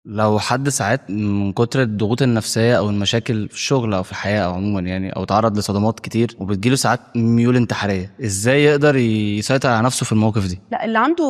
لو حد ساعات من كتر الضغوط النفسية أو المشاكل في الشغل أو في الحياة أو عموما يعني أو تعرض لصدمات كتير وبتجيله ساعات ميول انتحارية، إزاي يقدر يسيطر على نفسه في المواقف دي؟ لا،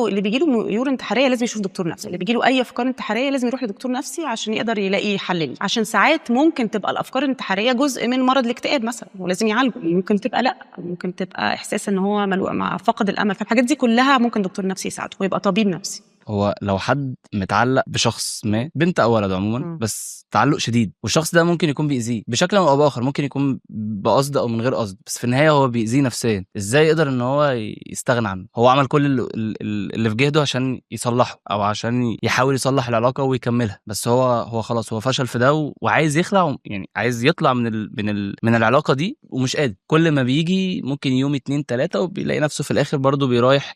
اللي بيجيله ميول انتحاريه لازم يشوف دكتور نفسي. اللي بيجيله اي افكار انتحاريه لازم يروح لدكتور نفسي عشان يقدر يلاقي حل ليه. عشان ساعات ممكن تبقى الافكار الانتحاريه جزء من مرض الاكتئاب مثلا ولازم يعالجه. ممكن تبقى لا، ممكن تبقى احساس ان هو مع فقد الامل. فالحاجات دي كلها ممكن دكتور نفسي يساعده ويبقى طبيب نفسي. هو لو حد متعلق بشخص ما، بنت او ولد عموما، بس تعلق شديد، والشخص ده ممكن يكون بيأذيه بشكل او باخر، ممكن يكون بقصد او من غير قصد، بس في النهايه هو بيأذيه نفسيا، ازاي يقدر ان هو يستغنى عنه؟ هو عمل كل اللي في جهده عشان يصلحه او عشان يحاول يصلح العلاقه ويكملها، بس هو خلاص هو فشل في ده وعايز يخلع، يعني عايز يطلع من العلاقه دي ومش قادر. كل ما بيجي ممكن يوم اتنين تلاته وبيلاقي نفسه في الاخر برضه بيرايح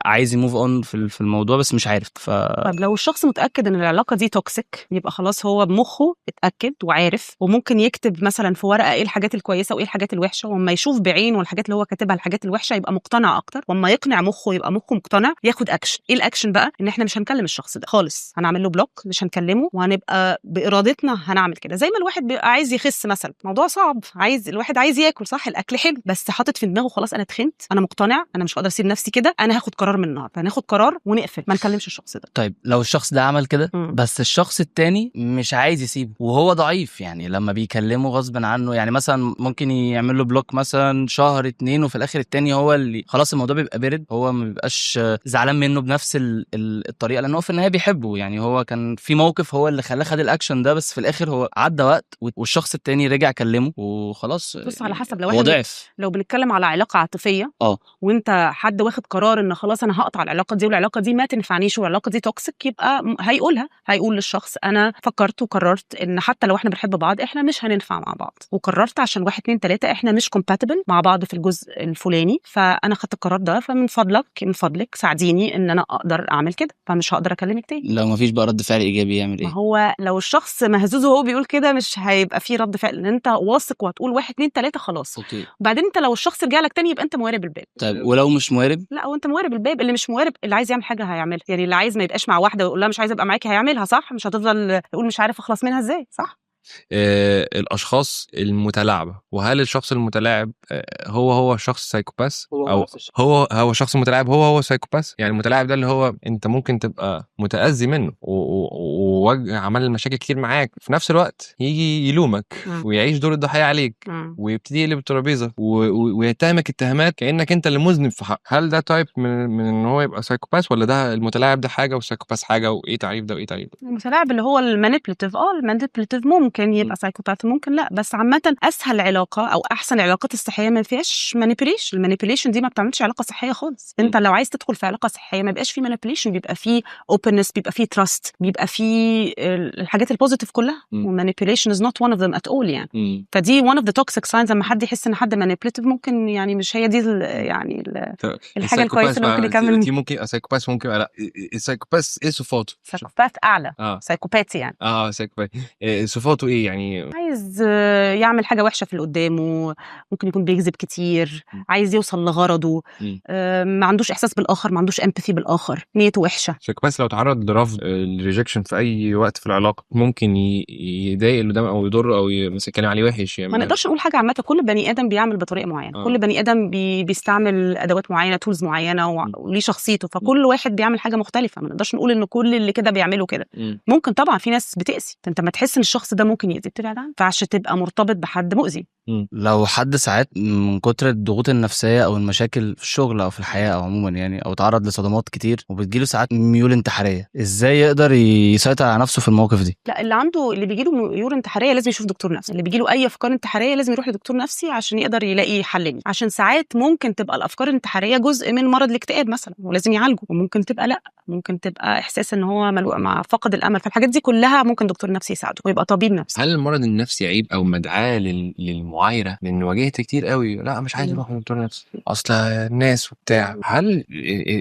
عايز يموف اون في الموضوع بس مش عارف. طب لو الشخص متاكد ان العلاقه دي توكسيك يبقى خلاص هو بمخه اتاكد وعارف، وممكن يكتب مثلا في ورقه ايه الحاجات الكويسه وايه الحاجات الوحشه، واما يشوف بعينه الحاجات اللي هو كاتبها الحاجات الوحشه يبقى مقتنع اكتر، واما يقنع مخه يبقى مخه مقتنع ياخد اكشن. ايه الاكشن بقى؟ ان احنا مش هنكلم الشخص ده خالص، هنعمل له بلوك، مش هنكلمه، وهنبقى بارادتنا هنعمل كده. زي ما الواحد بيبقى عايز يخس مثلا، موضوع صعب، الواحد عايز ياكل صح، الاكل حلو، بس حاطط في دماغه خلاص انا تخنت، انا مقتنع، انا مش هقدر اسيب نفسي كده، انا هاخد قرار من النهارده، هناخد قرار ونقفل، ما نكلمش الشخص ده. طيب لو الشخص ده عمل كده بس الشخص التاني مش عايز يسيبه وهو ضعيف، يعني لما بيكلمه غصب عنه، يعني مثلا ممكن يعمل له بلوك مثلا شهر اتنين وفي الاخر التاني هو اللي خلاص الموضوع بيبقى بارد، هو ما بيبقاش زعلان منه بنفس الطريقه، لان هو في النهايه بيحبه، يعني هو كان في موقف هو اللي خلاه خد الاكشن ده، بس في الاخر هو عدى وقت والشخص التاني رجع كلمه وخلاص. بص، على حسب. هو ضعف. لو بنتكلم على علاقه عاطفيه وانت حد واخد قرار ان خلاص انا هقطع العلاقه دي والعلاقه دي ما تنفعنيش والعلاقه دي توكسيك، يبقى هيقول للشخص انا فكرت وقررت ان حتى لو احنا بنحب بعض احنا مش هننفع مع بعض، وقررت عشان واحد اتنين تلاته احنا مش compatible مع بعض في الجزء الفلاني، فانا خدت القرار ده، فمن فضلك ساعديني ان انا اقدر اعمل كده، فمش هقدر اكلمك تاني. لو مفيش بقى رد فعل ايجابي يعمل ايه؟ ما هو لو الشخص مهزوز وهو بيقول كده مش هيبقى فيه رد فعل، لان انت واثق وهتقول واحد اتنين تلاته خلاص. اوكي. وبعدين انت لو الشخص رجع لك تاني يبقى انت موارب الباب. طيب ولو مش موارب؟ لا، وانت موارب الباب. اللي مش موارب، اللي عايز يعمل حاجه هيعملها، يعني اللي عايز ما يبقاش مع واحده ويقول لها مش عايز ابقى معاكي هيعملها صح، مش هتفضل تقول مش عارف اخلص منها ازاي، صح؟ الاشخاص المتلاعبه، وهل الشخص المتلاعب هو شخص سايكوباث، او هو شخص متلاعب هو سايكوباث؟ يعني المتلاعب ده اللي هو انت ممكن تبقى متأذي منه وعمل مشاكل كتير معاك، في نفس الوقت يجي يلومك ويعيش دور الضحيه عليك ويبتدي يقلب الترابيزه ويتهمك اتهامات كأنك انت اللي مذنب في حق. هل ده تايب من ان هو يبقى سايكوباث، ولا ده المتلاعب ده حاجه والسايكوباث حاجه؟ وايه تعريف ده وايه تعريف ده؟ المتلاعب اللي هو المانيبيوليتيف ممكن يبقى سايكوباث، ممكن لا، بس عامه اسهل علاقه او احسن العلاقات الصحيه ما فيهاش مانيبيوليشن. المانيبيوليشن دي ما بتعملش علاقه صحيه خالص. انت لو عايز تدخل في علاقه صحيه ما بيبقاش فيه مانيبيوليشن، بيبقى فيه اوبنس، بيبقى فيه تراست، بيبقى فيه الحاجات البوزيتيف كلها، والمانيبيوليشن از نوت وان اوف ذم ات اول يعني. فدي وان اوف ذا توكسيك ساينز، لما حد يحس ان حد مانيبيوليتيف ممكن يعني مش هي دي الحاجه الكويسه اللي ممكن يكمل. دي ممكن سايكوباث، ممكن لا. السايكوباث ايه صفاته؟ سايكوباث اعلى. سايكوباتي يعني. سايكوباث صفاته ايه يعني؟ عايز يعمل حاجه وحشه في اللي قدامه، ممكن يكون بيكذب كتير، عايز يوصل لغرضه، ما عندوش احساس بالاخر، ما عندوش امباثي بالاخر، نيته وحشه. سايكوباث لو تعرض لرفض الريجكشن في اي وقت في العلاقه ممكن يضايق اللي قدامه او يضره او مثلا يتكلم عليه وحش يعني. ما نقدرش نقول حاجه عامه، كل بني ادم بيعمل بطريقه معينه. كل بني ادم بيستعمل ادوات معينه، تولز معينه، وليه شخصيته، فكل واحد بيعمل حاجه مختلفه. ما نقدرش نقول ان كل اللي كده بيعملوا كده. ممكن طبعا في ناس بتأذي، فانت ما تحس ان الشخص ده ممكن يأذي بتبعد عنه، فعش تبقى مرتبط بحد مؤذي. لو حد ساعات من كتر الضغوط النفسية أو المشاكل في الشغل أو في الحياة أو عموما يعني أو تعرض لصدمات كتير وبتجيله ساعات ميول انتحارية، إزاي يقدر يسيطر على نفسه في المواقف دي؟ لا، اللي بيجيله ميول انتحارية لازم يشوف دكتور نفسي. اللي بيجيله أي أفكار انتحارية لازم يروح لدكتور نفسي عشان يقدر يلاقي حل ليه. عشان ساعات ممكن تبقى الأفكار الانتحارية جزء من مرض الاكتئاب مثلا ولازم يعالجه، وممكن تبقى لا، ممكن تبقى إحساس إن هو مع فقد الأمل. فالحاجات دي كلها ممكن دكتور نفسي يساعده ويبقى طبيب نفسي. هل المرض النفسي عيب أو مدعاة للمعايرة؟ لأن واجهت كتير قوي لا مش عايز اروح لدكتور نفسي اصل الناس وبتاع. هل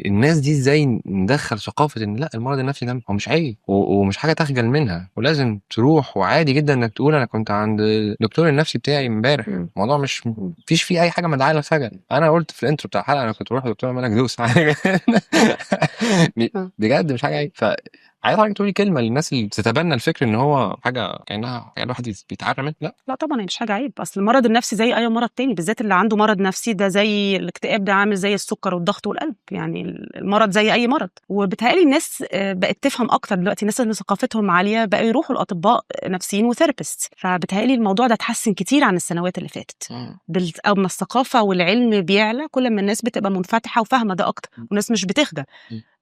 الناس دي ازاي ندخل ثقافه ان لا المرض النفسي ده هو مش عيب ومش حاجه تخجل منها ولازم تروح، وعادي جدا انك تقول انا كنت عند الدكتور النفسي بتاعي امبارح، الموضوع مش فيش فيه اي حاجه مدعاه للخجل. انا قلت في الانترو بتاع الحلقه انا كنت بروح لدكتور مالك دوس بجد مش حاجه عيب. عايز حضرتك تقولي كلمه للناس اللي بتتبنى الفكر ان هو حاجه كانها يعني الواحد بيتعرى منها؟ لا طبعا هي مش حاجه عيب، اصل المرض النفسي زي اي مرض تاني، بالذات اللي عنده مرض نفسي ده زي الاكتئاب، ده عامل زي السكر والضغط والقلب، يعني المرض زي اي مرض. وبالتالي الناس بقت تفهم اكتر دلوقتي، الناس اللي ثقافتهم عاليه بقوا يروحوا لاطباء نفسيين وثيرابيست، فبالتالي الموضوع ده اتحسن كتير عن السنوات اللي فاتت. او ما الثقافه والعلم بيعلى كل ما الناس بتبقى منفتحه وفاهمه ده اكتر، والناس مش بتخجل،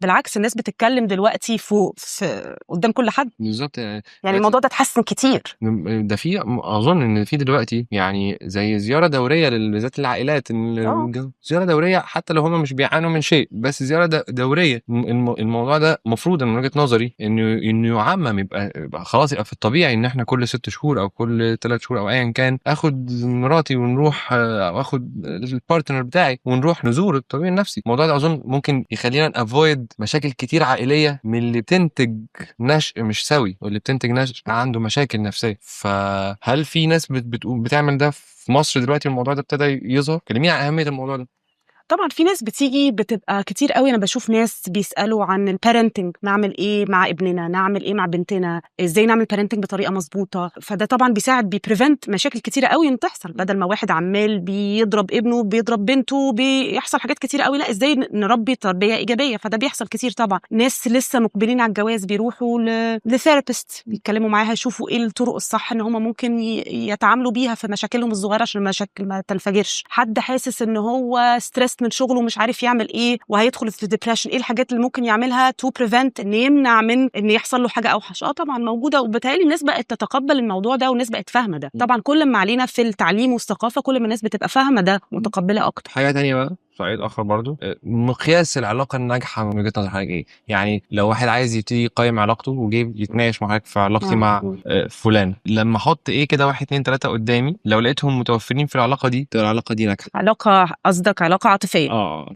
بالعكس الناس بتتكلم دلوقتي فوق في قدام كل حد. بالظبط. يعني الموضوع ده اتحسن كتير. ده في اظن ان في دلوقتي يعني زي زياره دوريه لذات العائلات، زياره دوريه حتى لو هم مش بيعانوا من شيء، بس زياره دوريه. الموضوع ده المفروض من وجهه نظري انه يعمم، يبقى خلاص، يبقى في الطبيعي ان احنا كل 6 شهور او كل 3 شهور او ايا كان اخد مراتي ونروح، او اخد البارتنر بتاعي ونروح نزور الطبيب النفسي. الموضوع ده اظن ممكن يخلينا نافويد مشاكل كتير عائليه من اللي بتنتج نشء مش سوي، واللي بتنتج نشء عنده مشاكل نفسيه. فهل في ناس بتعمل ده في مصر دلوقتي؟ الموضوع ده ابتدى يظهر؟ كلميني عن اهميه الموضوع ده. طبعا في ناس بتيجي بتبقى كتير قوي، انا بشوف ناس بيسالوا عن البارنتنج، نعمل ايه مع ابننا، نعمل ايه مع بنتنا، ازاي نعمل بارنتنج بطريقه مظبوطه. فده طبعا بيساعد بيبريفنت مشاكل كتيره قوي ان تحصل، بدل ما واحد عمال بيضرب ابنه بيضرب بنته بيحصل حاجات كتير قوي، لا ازاي نربي تربيه ايجابيه. فده بيحصل كتير. طبعا ناس لسه مقبلين على الجواز بيروحوا لثيرابيست بيتكلموا معاها، يشوفوا ايه الطرق الصح ان هم ممكن يتعاملوا بيها في مشاكلهم الصغيره عشان المشاكل ما تنفجرش. حد حاسس ان هو ستريس من شغله ومش عارف يعمل ايه وهيدخل في ديبريشن، ايه الحاجات اللي ممكن يعملها تو بريفنت ان يمنع من ان يحصل له حاجه اوحش. طبعا موجوده، وبالتالي الناس بقت تتقبل الموضوع ده والناس بقت فاهمه ده. طبعا كل ما علينا في التعليم والثقافه كل ما الناس بتبقى فاهمه ده ومتقبله اكتر. حاجه تانية بقى، سؤال اخر برضو، مقياس العلاقه الناجحه من وجهه نظر حضرتك ايه؟ يعني لو واحد عايز يبتدي يقيم علاقته وجاي يتناقش معاك في علاقتي مع فلان، لما احط ايه كده 1 2 3 قدامي، لو لقيتهم متوفرين في العلاقه دي تبقى العلاقه دي ناجحه؟ علاقه قصدك علاقه عاطفيه؟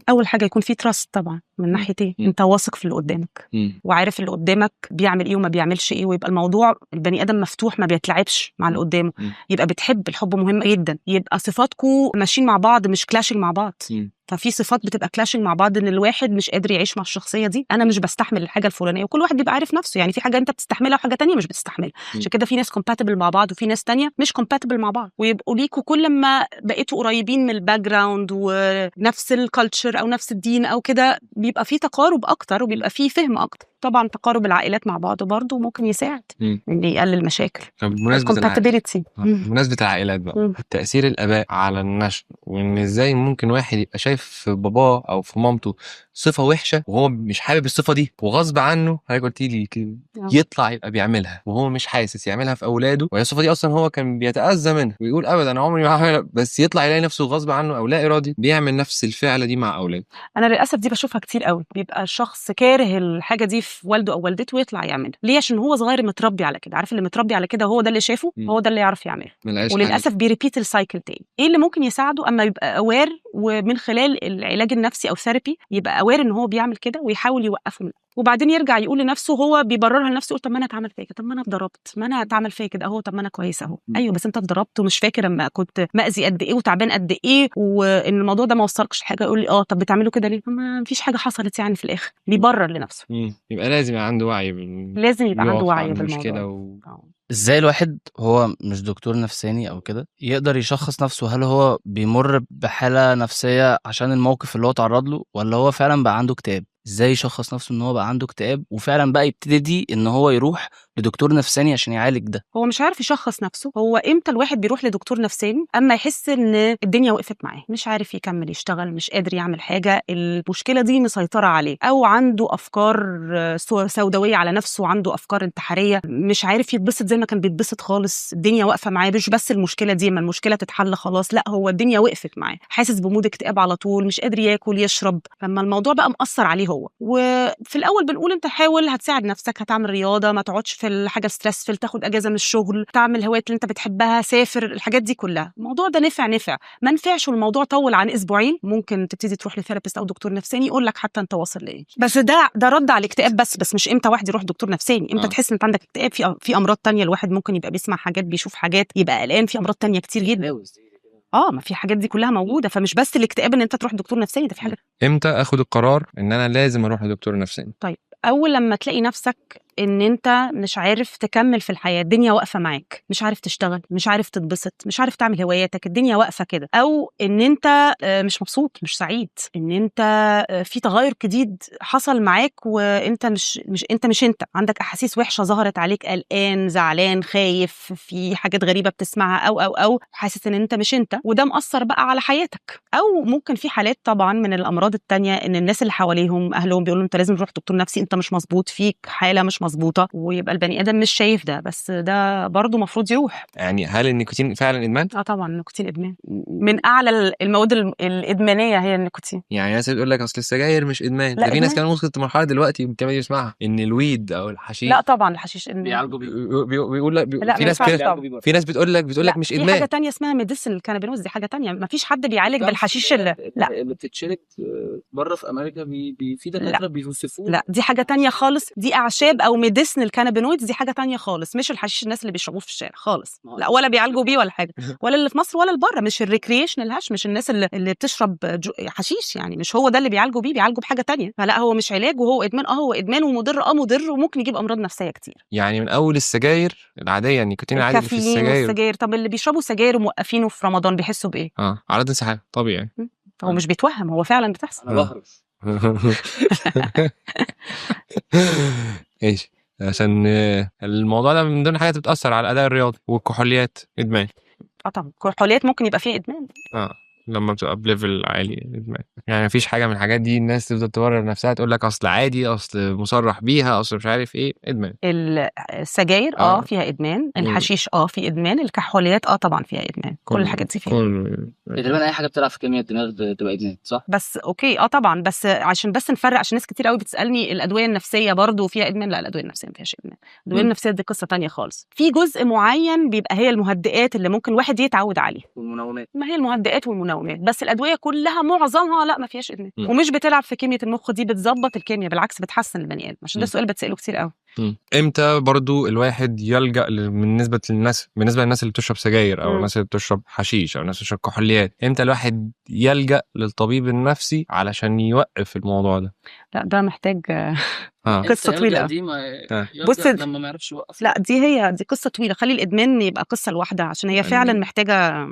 اول حاجه يكون في تراست طبعا من ناحيتين، انت واثق في اللي قدامك وعارف اللي قدامك بيعمل ايه وما بيعملش ايه، ويبقى الموضوع البني ادم مفتوح ما بيتلعبش مع اللي قدامه، يبقى بتحب، الحب مهم جدا، يبقى صفاتكم ماشيين مع بعض مش كلاشنج مع بعض. ففي صفات بتبقى كلاشنج مع بعض، ان الواحد مش قادر يعيش مع الشخصيه دي، انا مش بستحمل الحاجه الفلانيه، وكل واحد بيبقى عارف نفسه، يعني في حاجه انت بتستحملها وحاجه تانية مش بتستحملها. عشان كده في ناس كومباتبل مع بعض وفي ناس تانية مش كومباتبل مع بعض، ويبقوا ليكوا كل ما بقيتوا قريبين من الباك جراوند ونفس الكالتشر او نفس الدين او كده، بيبقى في تقارب اكتر وبيبقى في فهم اكتر. طبعا تقارب العائلات مع بعض برضه ممكن يساعد ان يقلل مشاكل. بمناسبة العائلات بقى، تأثير الآباء على النشء، وإن إزاي ممكن واحد يبقى شايف في باباه أو في مامته صفة وحشة وهو مش حابب الصفة دي، وغصب عنه هيك قلت لي يطلع يبقى بيعملها وهو مش حاسس، يعملها في أولاده، وهي الصفة دي أصلا هو كان بيتأذى منها ويقول أبدا أنا عمري ما هعملها، بس يطلع يلاقي نفسه غصب عنه أو لا إرادي بيعمل نفس الفعلة دي مع أولاده. أنا للأسف دي بشوفها كتير قوي، بيبقى الشخص كاره الحاجة دي في والده أو والدته ويطلع يعملها. ليه؟ عشان هو صغير متربي على كده، عارف اللي متربي على كده هو ده اللي شافه، هو ده اللي يعرف يعمله، وللأسف بيريبيت السايكل تاني. إيه اللي ممكن يساعده؟ أما يبقى أوير، ومن خلال العلاج النفسي أو ثيرابي يبقى أوير إن هو بيعمل كده ويحاول يوقفه منه، وبعدين يرجع يقول لنفسه، هو بيبررها لنفسه، يقول طب ما انا اتعمل فيا كده، طب ما انا اتضربت، ما انا اتعمل فيا كده اهو، طب ما انا كويس اهو. ايوه بس انت اتضربت ومش فاكر اما كنت مأذي قد ايه وتعبان قد ايه، وان الموضوع ده ما وصلكش لحاجه، يقول لي طب بتعملوا كده ليه؟ ما فيش حاجه حصلت يعني في الاخر، بيبرر لنفسه. يبقى لازم يبقى عنده وعي، لازم يبقى عنده وعي بالموضوع. ازاي الواحد هو مش دكتور نفساني او كده يقدر يشخص نفسه هل هو بيمر بحالة نفسية عشان الموقف اللي هو تعرض له، ولا هو فعلا بقى عنده اكتئاب؟ ازاي يشخص نفسه ان هو بقى عنده اكتئاب وفعلا بقى يبتدي ان هو يروح لدكتور نفساني عشان يعالج ده؟ هو مش عارف يشخص نفسه. هو امتى الواحد بيروح لدكتور نفساني؟ اما يحس ان الدنيا وقفت معاه، مش عارف يكمل يشتغل، مش قادر يعمل حاجه، المشكله دي مسيطره عليه، او عنده افكار سوداويه على نفسه، عنده افكار انتحاريه، مش عارف يتبسط زي ما كان بيتبسط خالص، الدنيا واقفه معاه. مش بس المشكله دي، ما المشكله تتحل خلاص، لا هو الدنيا وقفت معاه، حاسس بمود اكتئاب على طول، مش قادر ياكل يشرب، لما الموضوع بقى مأثر عليه هو. وفي الاول بنقول انت حاول، هتساعد نفسك، هتعمل رياضه، ما تقعدش في الحاجه ستريس، تاخد اجازه من الشغل، تعمل هوايات اللي انت بتحبها، سافر، الحاجات دي كلها. الموضوع ده نفع ما نفعش والموضوع طول عن اسبوعين، ممكن تبتدي تروح لثيرابيست او دكتور نفساني يقول لك حتى انت واصل لايه. بس ده رد على الاكتئاب بس مش امتى واحد يروح دكتور نفساني، امتى تحس ان انت عندك اكتئاب. في امراض تانية الواحد ممكن يبقى بيسمع حاجات، بيشوف حاجات، يبقى قلقان، في امراض تانية كتير جدا. ما في حاجات دي كلها موجوده، فمش بس الاكتئاب ان انت تروح دكتور نفساني، ده في حاجه. امتى اخد القرار ان انا لازم اروح لدكتور نفساني؟ طيب اول لما تلاقي نفسك ان انت مش عارف تكمل في الحياه، الدنيا واقفه معاك، مش عارف تشتغل، مش عارف تتبسط، مش عارف تعمل هواياتك، الدنيا واقفه كده، او ان انت مش مبسوط، مش سعيد، ان انت في تغير جديد حصل معاك وانت مش انت عندك احاسيس وحشه ظهرت عليك، قلقان، زعلان، خايف، في حاجات غريبه بتسمعها او حاسس ان انت مش انت، وده مأثر بقى على حياتك. او ممكن في حالات طبعا من الامراض التانية ان الناس اللي حواليهم اهلهم بيقولوا انت لازم تروح دكتور نفسي، انت مش مظبوط، فيك حاله مش مظبوطه، ويبقى البني ادم مش شايف ده، بس ده برضو مفروض يروح. يعني هل النيكوتين فعلا ادمان؟ طبعا النيكوتين ادمان، من اعلى المواد الادمانيه هي النيكوتين. يعني ناس بتقول لك اصل السجاير مش ادمان، ده في ناس كمان وصلت لمرحله دلوقتي كمان يسمعها ان الويد او الحشيش. لا طبعا الحشيش بيعالجوا بيه. بيقول لك لا، في ناس كده، في ناس بتقول لك مش ادمان. في حاجه تانية اسمها ميديسن الكانابينوز، دي حاجه تانية، ما فيش حد بيعالج بالحشيش اللي لا بتتشرب بره في امريكا في دكاتره بيوصفوه. لا، دي حاجه تانية خالص، دي اعشاب او ميديسن الكانابينويدز، دي حاجه تانية خالص، مش الحشيش الناس اللي بيشربوه في الشارع خالص، لا، ولا بيعالجوا بيه ولا حاجه، ولا اللي في مصر ولا اللي بره، مش الريكريشنال هاش، مش الناس اللي بتشرب حشيش، يعني مش هو ده اللي بيعالجوا بيه، بيعالجوا بحاجه تانية. فلا، هو مش علاج، وهو ادمان، هو ادمان ومضر، مضر وممكن يجيب امراض نفسيه كتير. يعني من اول السجاير العاديه، النيكوتين العادي اللي في السجاير. طب اللي بيشربوا سجاير وموقفينه في رمضان بيحسوا بايه؟ اعراض انسحاب طبيعي. هو مش بيتوهم، هو فعلا بتحصل. انا بهرش. ايش عشان الموضوع ده من ضمن الحاجات بتأثر على الأداء الرياضي. والكحوليات إدمان. طبعا الكحوليات ممكن يبقى فيها إدمان. لما بتبقى بليفل عالي إدمان. يعني مفيش حاجة من الحاجات دي الناس تفضل تبرر نفسها تقول لك أصل عادي، أصل مصرح بيها، أصل مش عارف إيه. إدمان. السجاير فيها إدمان، الحشيش في إدمان، الكحوليات طبعا فيها إدمان، كل الحاجات دي فيها تقريبا أي حاجة بتلعب في كيمياء الدماغ بتبقى إدمان، صح؟ بس أوكي طبعا، بس عشان بس نفرق، عشان ناس كتير قوي بتسألني الأدوية النفسية برضو فيها إدمان. لا، الأدوية النفسية ما فيهاش إدمان. الأدوية النفسية دي قصة تانية خالص. في جزء معين بيبقى هي المهدئات اللي ممكن الواحد يتعود عليه، والمنومات. ما هي المهدئات والمنومات، بس الأدوية كلها معظمها لا ما فيهاش إدمان، ومش بتلعب في كيمياء المخ، دي بتظبط الكيمياء، بالعكس بتحسن البني آدم، عشان ده سؤال بتسأله كتير قوي. امتى برضو الواحد يلجأ بالنسبة للناس اللي بتشرب سجاير او الناس اللي بتشرب حشيش او الناس اللي بتشرب كحوليات، امتى الواحد يلجأ للطبيب النفسي علشان يوقف الموضوع ده؟ لا ده محتاج قصة طويلة. بص لما ما يعرفش يوقف. لا دي قصة طويلة، خلي الإدمان يبقى قصة لوحدها، عشان هي فعلا محتاجة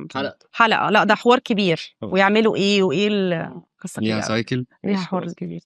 حلقة. لا ده حوار كبير، ويعملوا ايه وايه القصة ليها سايكل، ليها حوار كبير.